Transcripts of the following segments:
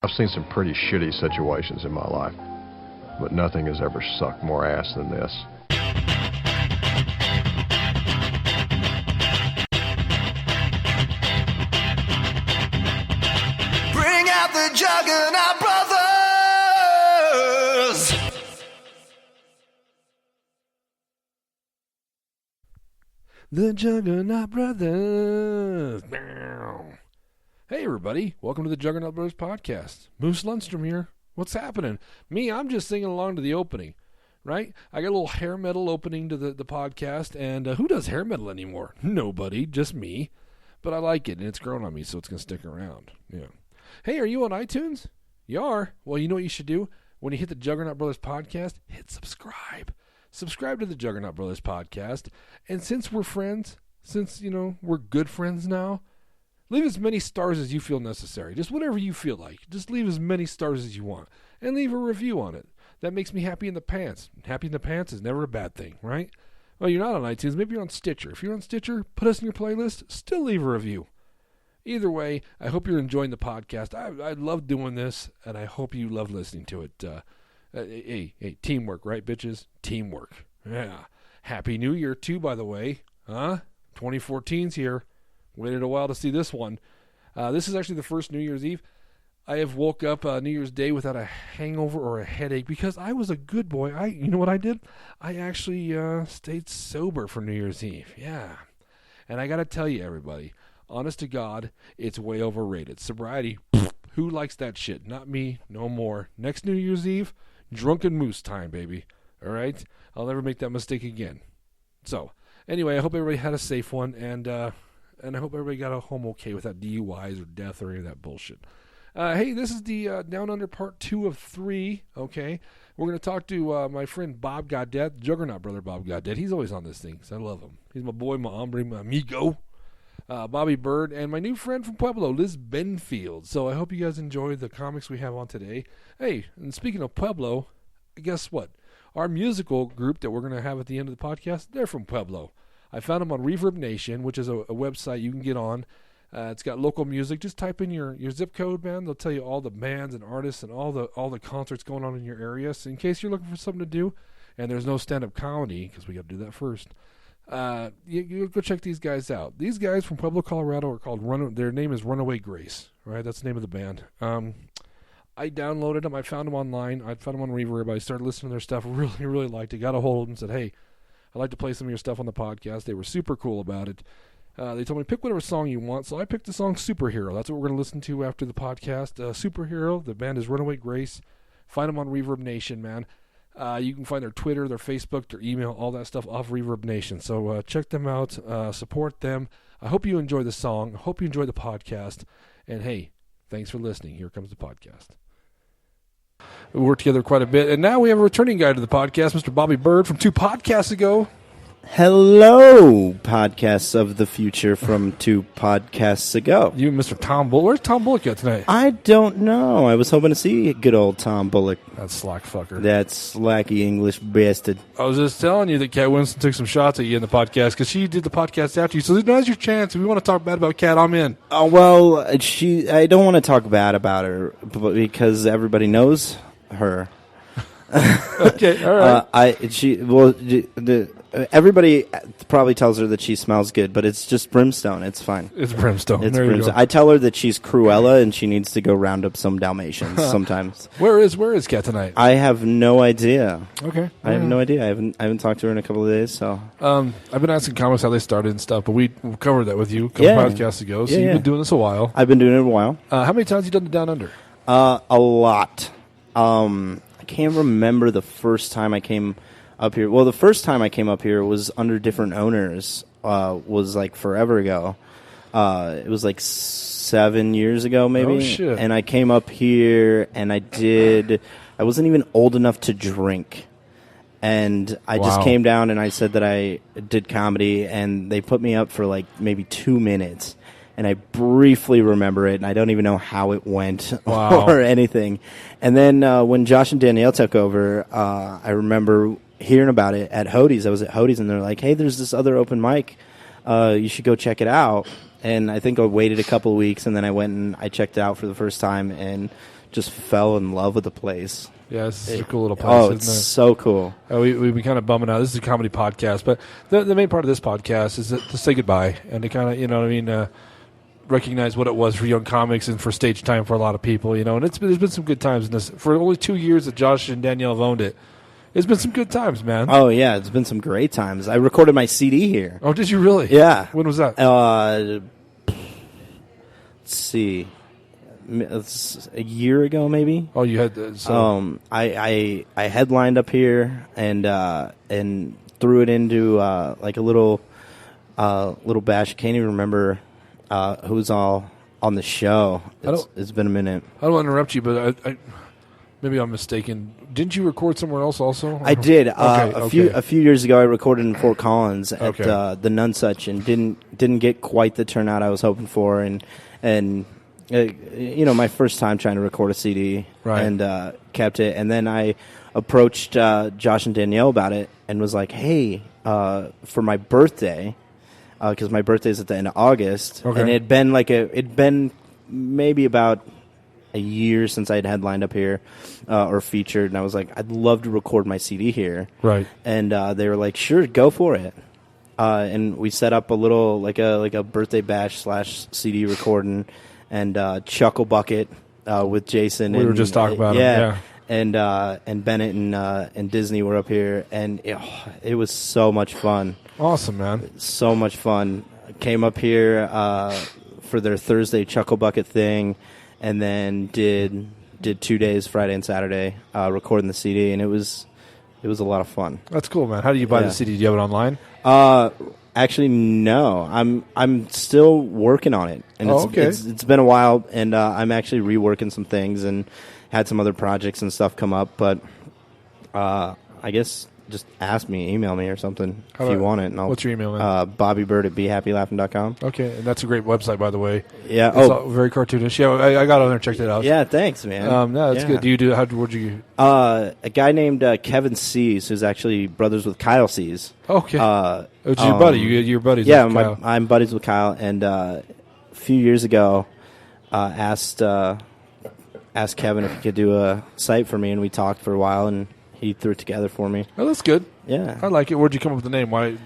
I've seen some pretty shitty situations in my life, but nothing has ever sucked more ass than this. Bring out the Juggernaut Brothers! The Juggernaut Brothers. Hey, everybody. Welcome to the Juggernaut Brothers podcast. Moose Lundstrom here. What's happening? Me, I'm just singing along to the opening, right? I got a little hair metal opening to the podcast, and who does hair metal anymore? Nobody, just me. But I like it, and it's grown on me, so it's going to stick around. Yeah. Hey, are you on iTunes? You are? Well, you know what you should do? When you hit the Juggernaut Brothers podcast, hit subscribe. Subscribe to the Juggernaut Brothers podcast. And since we're friends, since, we're good friends now, leave as many stars as you feel necessary. Just whatever you feel like. Just leave as many stars as you want. And leave a review on it. That makes me happy in the pants. Happy in the pants is never a bad thing, right? Well, you're not on iTunes. Maybe you're on Stitcher. If you're on Stitcher, put us in your playlist. Still leave a review. Either way, I hope you're enjoying the podcast. I love doing this, and I hope you love listening to it. Hey, teamwork, right, bitches? Teamwork. Yeah. Happy New Year, too, by the way. 2014's here. Waited a while to see this one. This is actually the first New Year's Eve. I have woke up New Year's Day without a hangover or a headache because I was a good boy. You know what I did? I actually stayed sober for New Year's Eve. Yeah. And I got to tell you, everybody, honest to God, it's way overrated. Sobriety, who likes that shit? Not me, no more. Next New Year's Eve, drunken moose time, baby. All right? I'll never make that mistake again. So, anyway, I hope everybody had a safe one, and I hope everybody got home okay without DUIs or death or any of that bullshit. Hey, this is the Down Under Part 2 of 3, okay? We're going to talk to my friend Bob Gaudet, Juggernaut brother Bob Gaudet. He's always on this thing, because I love him. He's my boy, my hombre, my amigo. Bobby Bird, and my new friend from Pueblo, Liz Benfield. So I hope you guys enjoy the comics we have on today. Hey, and speaking of Pueblo, guess what? Our musical group that we're going to have at the end of the podcast, they're from Pueblo. I found them on Reverb Nation, which is a website you can get on. It's got local music. Just type in your zip code, man. They'll tell you all the bands and artists and all the concerts going on in your area. So in case you're looking for something to do, and there's no stand-up comedy, because we got to do that first, you go check these guys out. These guys from Pueblo, Colorado are called their name is Runaway Grace, right? That's the name of the band. I downloaded them. I found them online. I found them on Reverb. I started listening to their stuff. Really, really liked it. Got a hold of them and said, hey, I'd like to play some of your stuff on the podcast. They were super cool about it. They told me, pick whatever song you want. So I picked the song Superhero. That's what we're going to listen to after the podcast. Superhero. The band is Runaway Grace. Find them on Reverb Nation, man. You can find their Twitter, their Facebook, their email, all that stuff off Reverb Nation. So check them out. Support them. I hope you enjoy the song. I hope you enjoy the podcast. And hey, thanks for listening. Here comes the podcast. We worked together quite a bit. And now we have a returning guy to the podcast, Mr. Bobby Bird from 2 podcasts ago. Hello, podcasts of the future from 2 podcasts ago. You and Mr. Tom Bullock. Where's Tom Bullock at tonight? I don't know. I was hoping to see good old Tom Bullock. That slack fucker. That slacky English bastard. I was just telling you that Kat Winston took some shots at you in the podcast because she did the podcast after you. So now's your chance. If we want to talk bad about Kat, I'm in. Oh, well, I don't want to talk bad about her because everybody knows her. Okay, all right. Everybody probably tells her that she smells good, but it's just brimstone. It's fine. It's brimstone. It's there brimstone. I tell her that she's Cruella and she needs to go round up some Dalmatians sometimes. Where is Kat tonight? I have no idea. Okay, I have no idea. I haven't talked to her in a couple of days. So I've been asking comics how they started and stuff, but we covered that with you a couple podcasts ago. So you've been doing this a while. I've been doing it a while. How many times have you done the Down Under? A lot. I can't remember the first time I came up here. Well, the first time I came up here was under different owners. Was like forever ago. It was like 7 years ago, maybe. Oh, shit. And I came up here, and I wasn't even old enough to drink. And I just came down, and I said that I did comedy, and they put me up for like maybe 2 minutes. And I briefly remember it, and I don't even know how it went or anything. And then when Josh and Danielle took over, I remember hearing about it at Hody's. I was at Hody's, and they're like, hey, there's this other open mic. You should go check it out. And I think I waited a couple of weeks, and then I went and I checked it out for the first time and just fell in love with the place. Yeah, this is a cool little place. Oh, isn't it's it? so cool. We've been kind of bumming out. This is a comedy podcast, but the main part of this podcast is to say goodbye and to kind of, you know what I mean, recognize what it was for young comics and for stage time for a lot of people, you know. And there's been some good times in this. For only 2 years that Josh and Danielle have owned it, it's been some good times, man. Oh, yeah, it's been some great times. I recorded my CD here. Oh, did you really? Yeah. When was that? Let's see. It's a year ago, maybe. Oh, you had I headlined up here and threw it into like a little bash. I can't even remember who's all on the show. It's been a minute. I don't want to interrupt you, but I maybe I'm mistaken. Didn't you record somewhere else also? I did. Okay. A few years ago, I recorded in Fort Collins at Okay. the Nunsuch, and didn't get quite the turnout I was hoping for, and you know, my first time trying to record a CD, right. and kept it. And then I approached Josh and Danielle about it and was like, hey, for my birthday, because my birthday is at the end of August, Okay. and it'd been maybe about a year since I'd headlined up here or featured, and I was like, I'd love to record my CD here. Right. And they were like, sure, go for it. And we set up a little like a birthday bash / CD recording, and Chuckle Bucket with Jason. We were just talking about him. Yeah. And Bennett and Disney were up here, and it was so much fun. Awesome, man. So much fun. Came up here for their Thursday Chuckle Bucket thing, and then did 2 days, Friday and Saturday, recording the CD, and it was a lot of fun. That's cool, man. How do you buy Yeah. the CD? Do you have it online? Actually, no. I'm still working on it, and okay. it's been a while, and I'm actually reworking some things and had some other projects and stuff come up. But I guess just ask me, email me or something if you want it. And what's your email, man? BobbyBird@BeHappyLaughing.com. Okay, and that's a great website, by the way. Yeah. It's all very cartoonish. Yeah, I got on there and checked it out. Yeah. Thanks, man. No, that's good. Do you do? What'd you? A guy named Kevin Sees, who's actually brothers with Kyle Sees. Okay. It's your buddy. Your buddies. Yeah, with Kyle. I'm buddies with Kyle, and a few years ago, asked Kevin if he could do a site for me, and we talked for a while, and he threw it together for me. Oh, that's good. Yeah, I like it. Where'd you come up with the name? Why?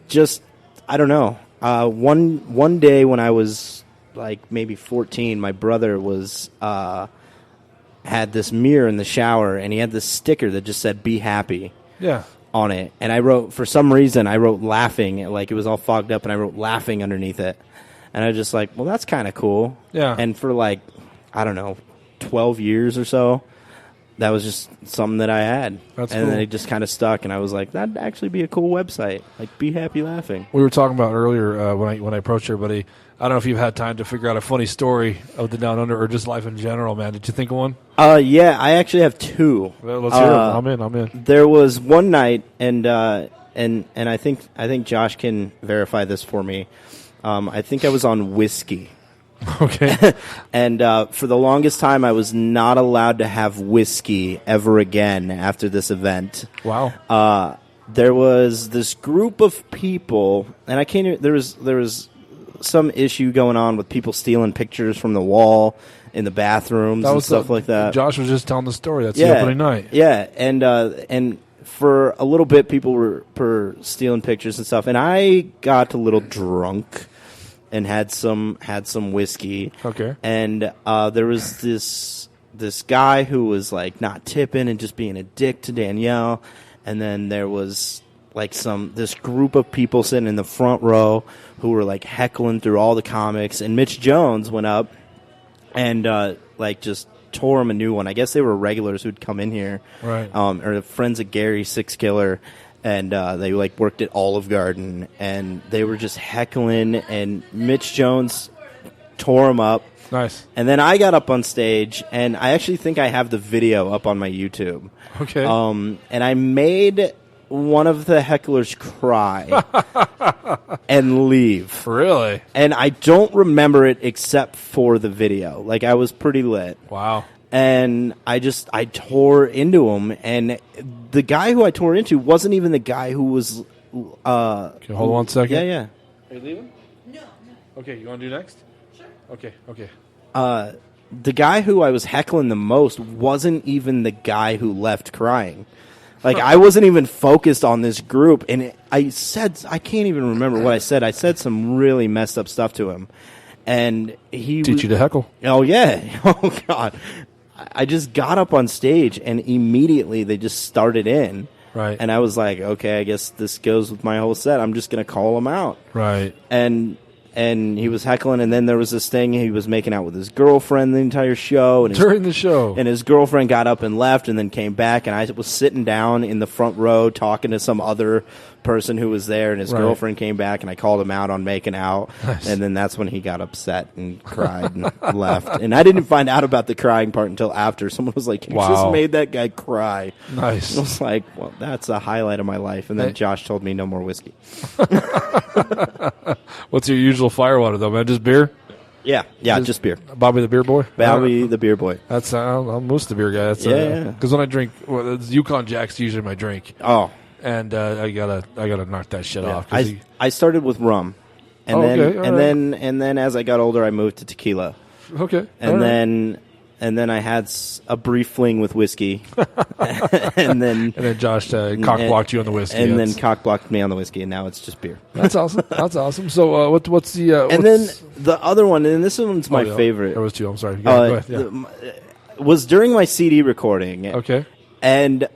Just I don't know. One day when I was like maybe 14, my brother was had this mirror in the shower, and he had this sticker that just said "Be Happy." Yeah. On it, and I wrote, for some reason, laughing, like it was all fogged up, and I wrote laughing underneath it, and I was just like, well, that's kind of cool. Yeah. And for like, I don't know, 12 years or so, that was just something that I had. That's and cool. then it just kind of stuck, and I was like, that'd actually be a cool website, like Be Happy Laughing. We were talking about earlier when I approached everybody. I don't know if you've had time to figure out a funny story of the Down Under or just life in general, man. Did you think of one? Yeah, I actually have two. Well, let's hear them. I'm in. There was one night, and I think Josh can verify this for me. I think I was on whiskey. Okay. And for the longest time, I was not allowed to have whiskey ever again after this event. Wow. There was this group of people, and I can't. There was some issue going on with people stealing pictures from the wall in the bathrooms and stuff like that. Josh was just telling the story. That's the opening night. Yeah, and for a little bit, people were stealing pictures and stuff, and I got a little drunk and had some whiskey. Okay. And there was this guy who was like not tipping and just being a dick to Danielle, and then there was like this group of people sitting in the front row who were like heckling through all the comics, and Mitch Jones went up and like just tore him a new one. I guess they were regulars who'd come in here, right? Or friends of Gary Six Killer, and they like worked at Olive Garden, and they were just heckling, and Mitch Jones tore him up. Nice. And then I got up on stage, and I actually think I have the video up on my YouTube. Okay. And I made one of the hecklers cry and leave. Really? And I don't remember it except for the video. Like, I was pretty lit. Wow. And I tore into him, and the guy who I tore into wasn't even the guy who was... Okay, hold on 1 second. Yeah. Are you leaving? No. Okay, you want to do next? Sure. Okay. the guy who I was heckling the most wasn't even the guy who left crying. Like, I wasn't even focused on this group, and I can't even remember what I said. I said some really messed up stuff to him, and he Teach you to heckle. Oh yeah, oh god. I just got up on stage, and immediately they just started in. Right. And I was like, okay, I guess this goes with my whole set. I'm just gonna call him out. Right. And he was heckling, and then there was this thing, he was making out with his girlfriend the entire show. And During the show. And his girlfriend got up and left and then came back, and I was sitting down in the front row talking to some other person who was there, and his girlfriend came back, and I called him out on making out. Nice. And then that's when he got upset and cried and left. And I didn't find out about the crying part until after. Someone was like, you just made that guy cry. Nice. I was like, well, that's a highlight of my life. And then Josh told me no more whiskey. What's your usual firewater, though, man? Just beer? Yeah, just beer. Bobby the beer boy? Bobby the beer boy. That's I'm Moose the beer guy. That's, yeah. Because when I drink, Yukon Jack's usually my drink. Oh. And I gotta knock that shit off. I started with rum. And then as I got older, I moved to tequila. Okay. And then I had a brief fling with whiskey, and then Josh cock-blocked you on the whiskey, and then cock-blocked me on the whiskey, and now it's just beer. That's awesome. That's awesome. So what's the and then the other one, and this one's my favorite. There was two. I'm sorry. Go ahead. Yeah. Was during my CD recording. Okay. And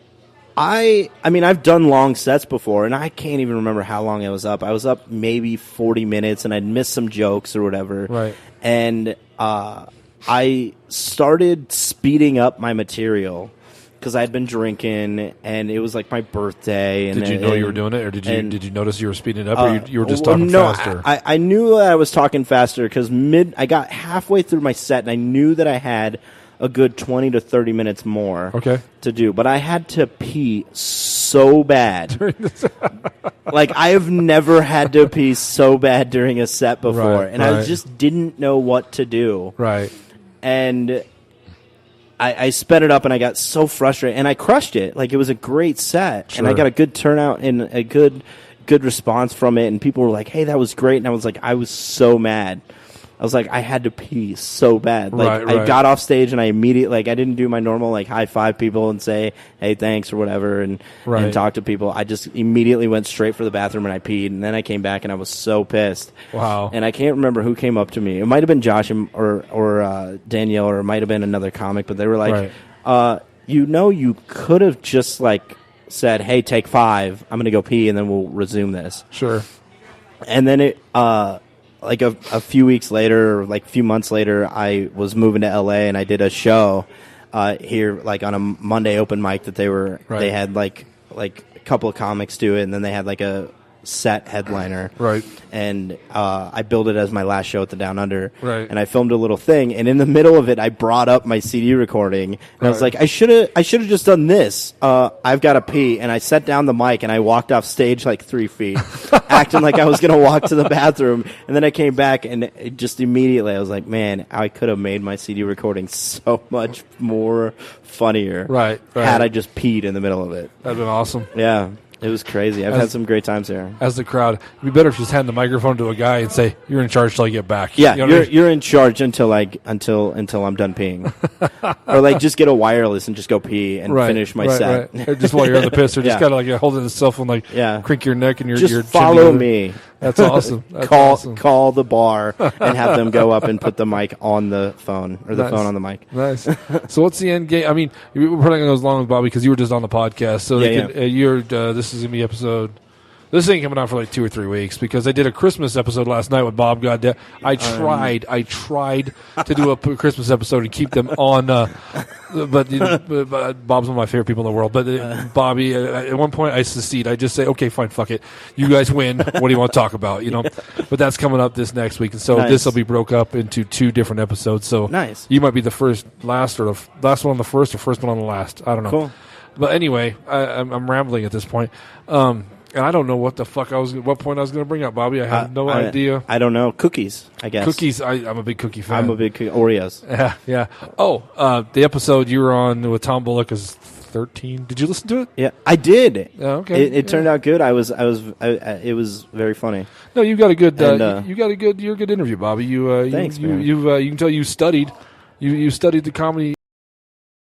I mean, I've done long sets before, and I can't even remember how long I was up. I was up maybe 40 minutes, and I'd missed some jokes or whatever. Right. And I started speeding up my material because I'd been drinking, and it was like my birthday. And did you know you were doing it, or did you notice you were speeding it up, or you were just talking faster? I knew I was talking faster because I got halfway through my set, and I knew that I had a good 20 to 30 minutes more to do. But I had to pee so bad. Like, I have never had to pee so bad during a set before. I just didn't know what to do. Right. And I sped it up, and I got so frustrated. And I crushed it. Like, it was a great set. Sure. And I got a good turnout and a good response from it. And people were like, hey, that was great. And I was like, I was so mad. I was like, I had to pee so bad. Like, I got off stage, and I immediately, like, I didn't do my normal, like, high five people and say, hey, thanks or whatever, and talk to people. I just immediately went straight for the bathroom, and I peed, and then I came back, and I was so pissed. Wow. And I can't remember who came up to me. It might have been Josh or Danielle, or it might have been another comic, but they were like, you could have just, like, said, hey, take 5. I'm going to go pee, and then we'll resume this. Sure. And then it... like a few weeks later, or like a few months later, I was moving to LA, and I did a show here, like on a Monday open mic that they had like a couple of comics do it, and then they had like a set headliner. Right. And I billed it as my last show at the Down Under. Right. And I filmed a little thing, and in the middle of it, I brought up my CD recording, and I was like, I should have just done this. I've got to pee, and I set down the mic, and I walked off stage like 3 feet, acting like I was going to walk to the bathroom, and then I came back, and just immediately I was like, man, I could have made my CD recording so much more funnier had I just peed in the middle of it. That'd been awesome. Yeah. It was crazy. I've had some great times there. As the crowd, it'd be better if you just hand the microphone to a guy and say, "You're in charge till I get back." Yeah, you're in charge until I'm done peeing, or like just get a wireless and just go pee and finish my set. Right. Just while you're on the piss, or just gotta like hold it in the cell phone, like crink your neck and your just follow me. That's awesome. That's call the bar and have them go up and put the mic on the phone, or the phone on the mic. Nice. So what's the end game? I mean, we're probably going to go as long with Bobby because you were just on the podcast. So this is going to be episode... This ain't coming out for like 2 or 3 weeks because I did a Christmas episode last night with Bob. Goddamn, I tried to do a Christmas episode and keep them on, but Bob's one of my favorite people in the world. But Bobby, at one point I secede. I just say, okay, fine, fuck it. You guys win. What do you want to talk about? You know. But that's coming up this next week, and so this will be broke up into 2 different episodes. So you might be the last one on the first, or first one on the last. I don't know. Cool. But anyway, I'm rambling at this point. And I don't know what the fuck what point I was going to bring up, Bobby. I have no idea. I don't know. Cookies, I guess. Cookies. I'm a big cookie fan. I'm a big Oreos. Yeah. Oh, the episode you were on with Tom Bullock is 13. Did you listen to it? Yeah, I did. Oh, okay. It turned out good. It was very funny. No, you got a good. You're a good interview, Bobby. Thanks, man. You can tell you studied. You studied the comedy